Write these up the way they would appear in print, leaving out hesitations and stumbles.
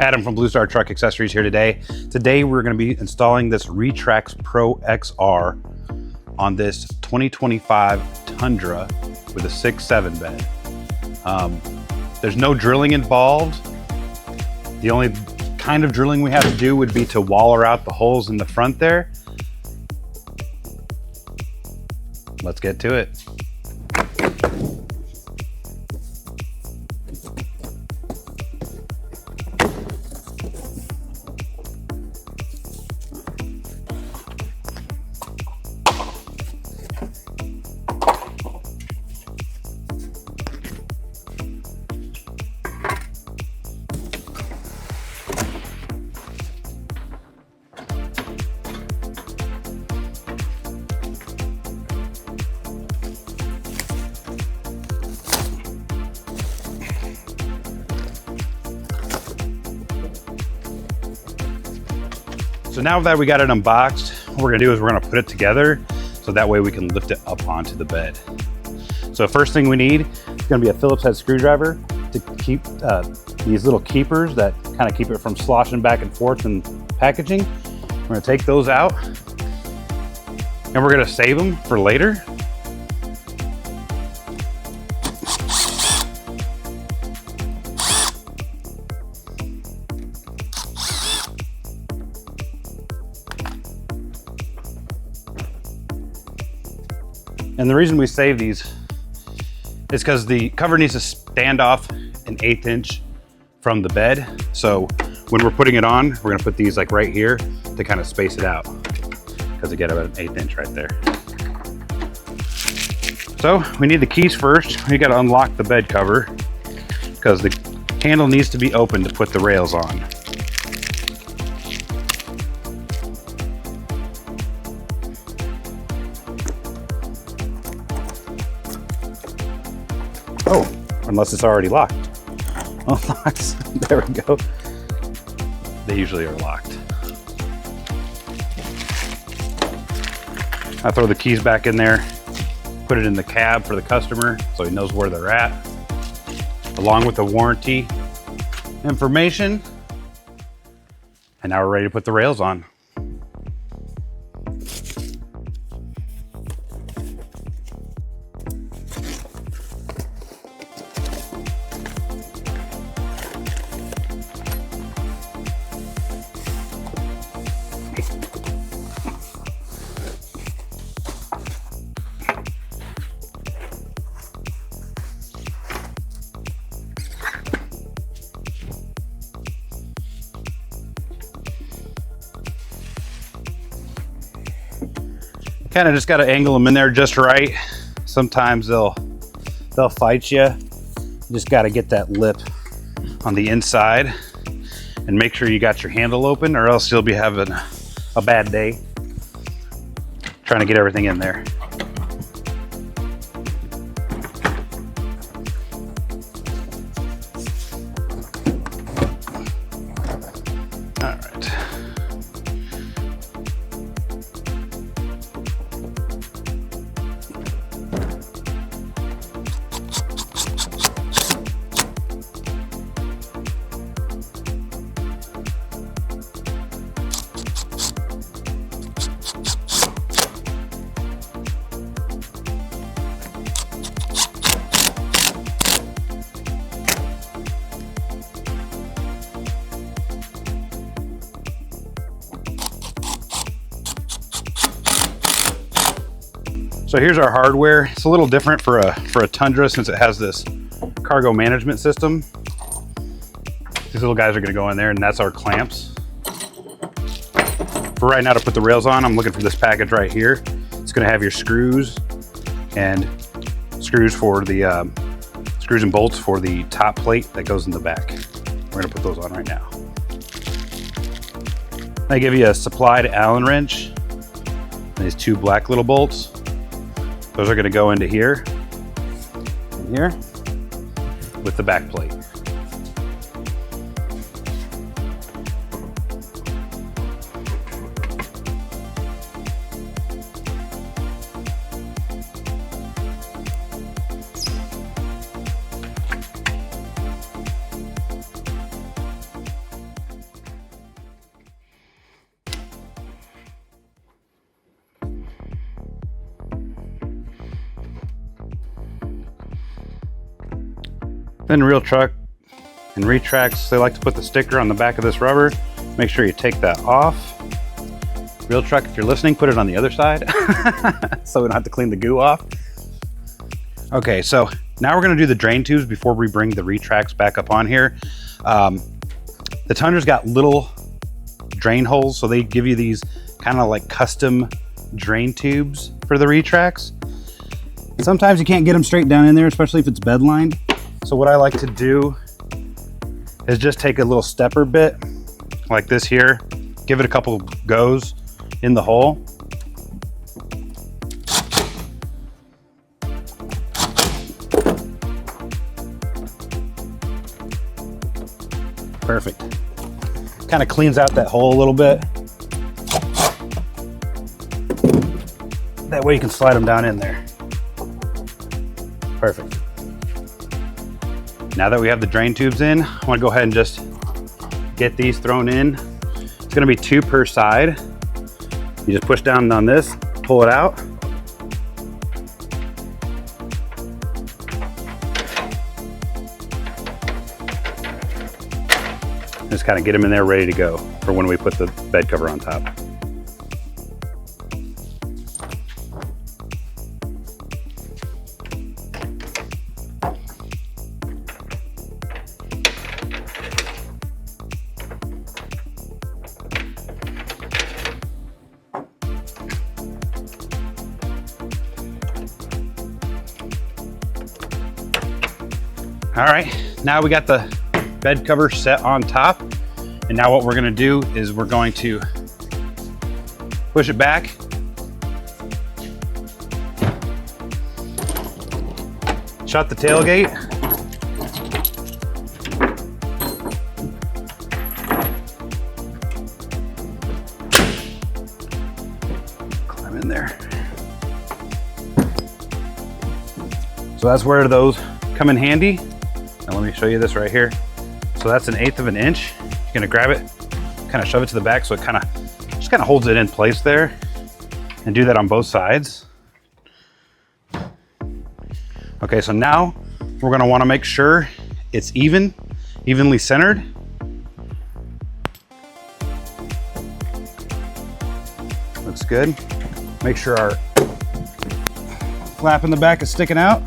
Adam from Blue Star Truck Accessories here today. Today we're going to be installing this RetraxPRO XR on this 2025 Tundra with a 6.7 bed. There's no drilling involved. The only kind of drilling we have to do would be to waller out the holes in the front there. Let's get to it. So now that we got it unboxed, what we're gonna do is we're gonna put it together so that way we can lift it up onto the bed. So first thing we need is gonna be a Phillips head screwdriver to keep these little keepers that kind of keep it from sloshing back and forth in packaging. We're gonna take those out and we're gonna save them for later. And the reason we save these is because the cover needs to stand off an 1/8 inch from the bed. So when we're putting it on, we're gonna put these like right here to kind of space it out, because again, about an 1/8 inch right there. So we need the keys first. We gotta unlock the bed cover because the handle needs to be open to put the rails on. Oh, unless it's already locked. Unlocks. There we go. They usually are locked. I throw the keys back in there, put it in the cab for the customer so he knows where they're at, along with the warranty information. And now we're ready to put the rails on. Kind of just got to angle them in there just right. Sometimes they'll fight you. You just got to get that lip on the inside and make sure you got your handle open, or else you'll be having a bad day trying to get everything in there. All right. So here's our hardware. It's a little different for a Tundra since it has this cargo management system. These little guys are gonna go in there, and that's our clamps. For right now, to put the rails on, I'm looking for this package right here. It's gonna have your screws and screws for the screws and bolts for the top plate that goes in the back. We're gonna put those on right now. They give you a supplied Allen wrench and these two black little bolts. Those are gonna go into here and here with the back plate. Then RealTruck and Retrax, they like to put the sticker on the back of this rubber. Make sure you take that off. RealTruck, if you're listening, put it on the other side so we don't have to clean the goo off. Okay, so now we're gonna do the drain tubes before we bring the Retrax back up on here. The Tundra's got little drain holes, so they give you these kind of like custom drain tubes for the Retrax. Sometimes you can't get them straight down in there, especially if it's bed lined. So what I like to do is just take a little stepper bit like this here, give it a couple goes in the hole. Perfect. Kind of cleans out that hole a little bit. That way you can slide them down in there. Perfect. Now that we have the drain tubes in, I want to go ahead and just get these thrown in. It's going to be 2 per side. You just push down on this, pull it out. Just kind of get them in there ready to go for when we put the bed cover on top. All right, now we got the bed cover set on top. And now what we're gonna do is we're going to push it back. Shut the tailgate. Climb in there. So that's where those come in handy. Now let me show you this right here. So that's 1/8 of an inch. You're gonna grab it, kind of shove it to the back so it just kind of holds it in place there, and do that on both sides. Okay, so now we're gonna wanna make sure it's evenly centered. Looks good. Make sure our flap in the back is sticking out.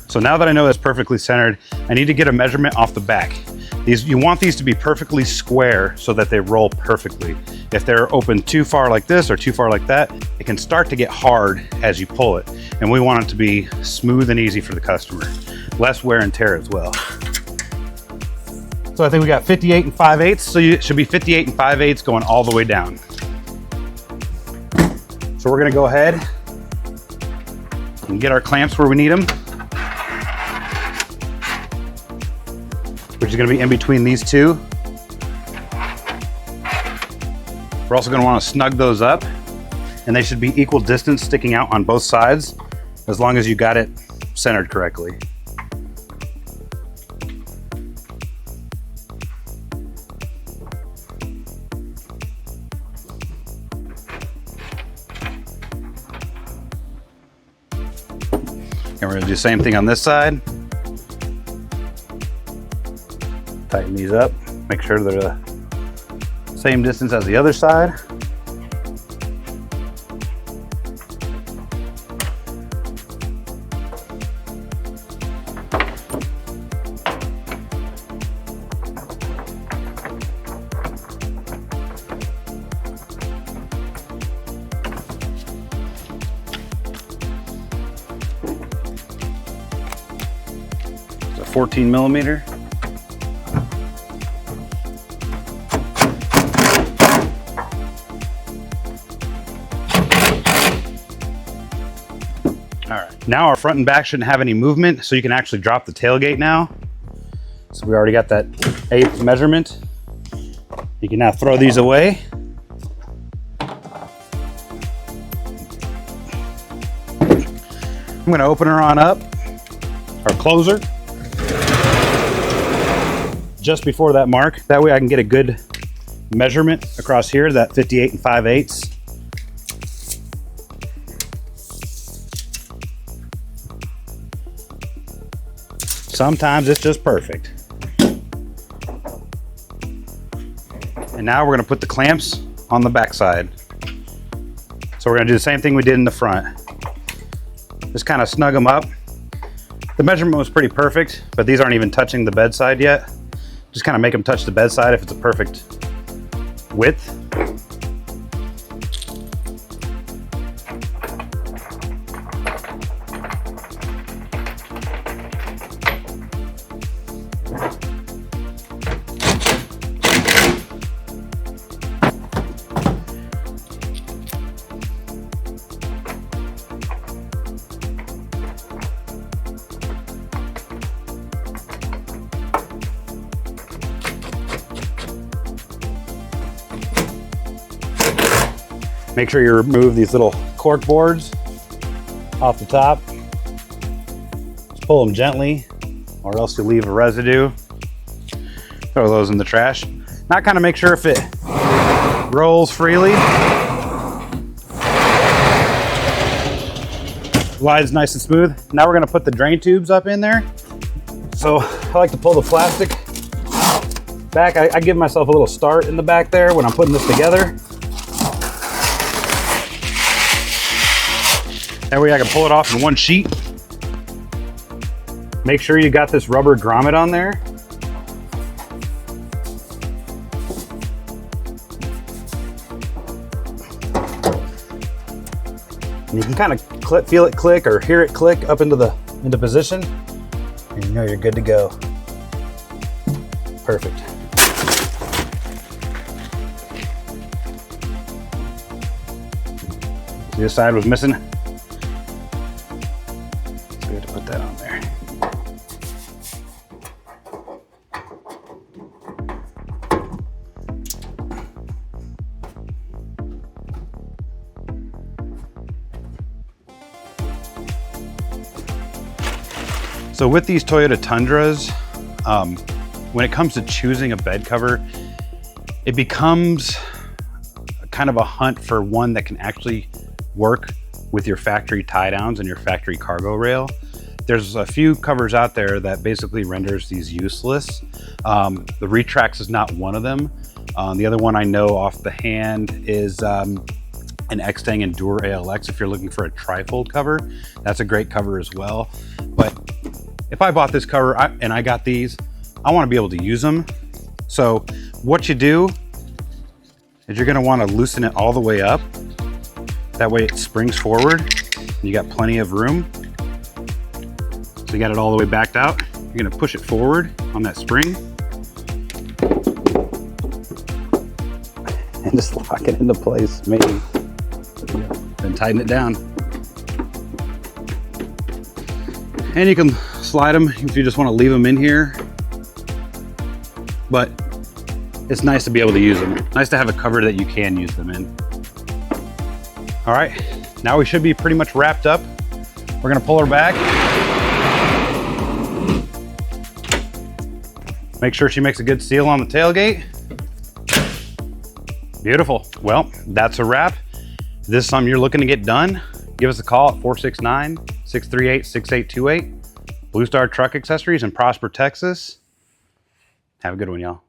So now that I know that's perfectly centered, I need to get a measurement off the back. You want these to be perfectly square so that they roll perfectly. If they're open too far like this or too far like that, it can start to get hard as you pull it. And we want it to be smooth and easy for the customer. Less wear and tear as well. So I think we got 58 5/8, so it should be 58 5/8 going all the way down. So we're gonna go ahead and get our clamps where we need them, which is gonna be in between these two. We're also gonna wanna snug those up, and they should be equal distance sticking out on both sides, as long as you got it centered correctly. And we're gonna do the same thing on this side. Tighten these up, make sure they're the same distance as the other side. It's a 14 millimeter. All right, now our front and back shouldn't have any movement, so you can actually drop the tailgate now. So we already got that 1/8 measurement. You can now throw these away. I'm gonna open her on up, or close her, just before that mark. That way I can get a good measurement across here, that 58 5/8. Sometimes it's just perfect. And now we're gonna put the clamps on the back side. So we're gonna do the same thing we did in the front. Just kind of snug them up. The measurement was pretty perfect, but these aren't even touching the bedside yet. Just kind of make them touch the bedside if it's a perfect width. Make sure you remove these little cork boards off the top. Just pull them gently, or else you'll leave a residue. Throw those in the trash. Now kind of make sure if it rolls freely, glides nice and smooth. Now we're gonna put the drain tubes up in there. So I like to pull the plastic back. I give myself a little start in the back there when I'm putting this together. That way I can pull it off in one sheet. Make sure you got this rubber grommet on there. And you can kind of feel it click or hear it click up into position, and you know you're good to go. Perfect. See, this side was missing. We had to put that on there. So with these Toyota Tundras, when it comes to choosing a bed cover, it becomes kind of a hunt for one that can actually work with your factory tie downs and your factory cargo rail. There's a few covers out there that basically renders these useless. The Retrax is not one of them. The other one I know off the hand is an X-Tang Endure ALX. If you're looking for a trifold cover, that's a great cover as well. But if I bought this cover and I got these, I want to be able to use them. So what you do is you're going to want to loosen it all the way up. That way it springs forward. You got plenty of room. So you got it all the way backed out. You're going to push it forward on that spring and just lock it into place, maybe. Then tighten it down. And you can slide them if you just want to leave them in here. But it's nice to be able to use them. Nice to have a cover that you can use them in. All right, now we should be pretty much wrapped up. We're gonna pull her back. Make sure she makes a good seal on the tailgate. Beautiful. Well, that's a wrap. If this is something you're looking to get done, give us a call at 469-638-6828. Blue Star Truck Accessories in Prosper, Texas. Have a good one, y'all.